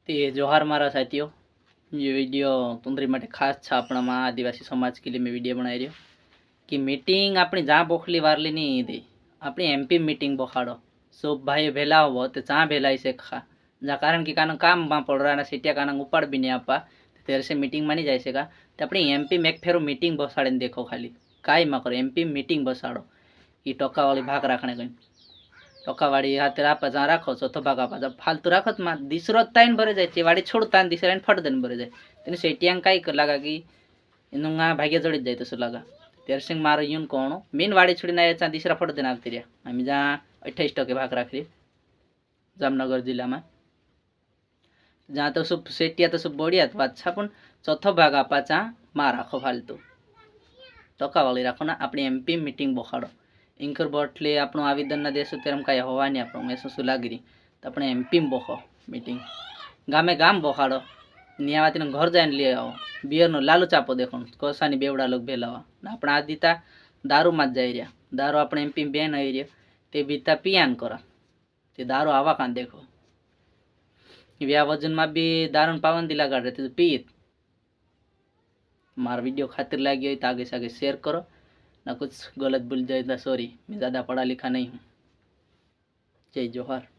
ते जोहार मारा साथियों। ये वीडियो तुंदरी माटे खास छा अपना मां आदिवासी समाज के लिए मैं वीडियो बनाई रही कि मीटिंग अपनी जहाँ बोखली वारली नहीं दे अपनी एमपी मीटिंग बोखाड़ो सब भाई भेला हो तो जहाँ भेला इसे खा जहाँ कारण कि कान काम वहाँ पड़ रहा ना सीटिया कान उपाड़ भी नहीं आपा तेरे से मीटिंग में नहीं जाएगा तो अपनी एमपी में एक फेरो मीटिंग बसाड़े देखो खाली काई मा करो एमपी मीटिंग बसाड़ो ये टोका वाली भाग रखने गई टोकावाड़ी हाथे आपा जहाँ राखो चौथो भाग आपा जब फालतू राखत मा दिसरो ताइन भरे जाए वाड़ी छोड़ता दिसरा फट देन भरे जाए तेने सेटियांग काई कर लगा कि इनुंगा भाग्य जड़ित जाए तो लगा तेरे सिंह मारो यून कौन मेन वाड़ी छोड़ी ना याचा दिसरा फट देना आती रहा आम्ही जहाँ 28 टके भाग राखली जामनगर जिल्ला में जहाँ तो सब सेटिया तो सब बढ़िया अच्छा पण चौथो भाग आपा जहाँ माँ राखो फालतू टोकावाड़ी राखो ना अपनी एमपी मीटिंग बोखाड़ो इंकर बोटले આપણું આવેદન ના દેશો તેમ કાંઈ હોવાની આપણું મહેસૂસ લાગી તો આપણે એમપી માં બોખો મીટિંગ ગામે ગામ બોખાડો નિયાવાતીને ઘર જઈને લઈ આવો બિયરનો લાલુ ચાપો દેખો કોસાની બેવડા લોક ભેલાવા આપણે આ દીતા દારૂમાં જ જાય રહ્યા દારૂ આપણે એમપી બેન આવી રહ્યા તે બીતા પિયાન કરો તે દારૂ આવા કાં દેખો વ્યા વજનમાં બી દારૂની પાબંદી લગાડે તે પીત मार वीडियो खातिर लगी हो तो आगे से आगे शेयर करो ना कुछ गलत भूल जाए तो सॉरी मैं ज़्यादा पढ़ा लिखा नहीं हूँ। जय जोहार।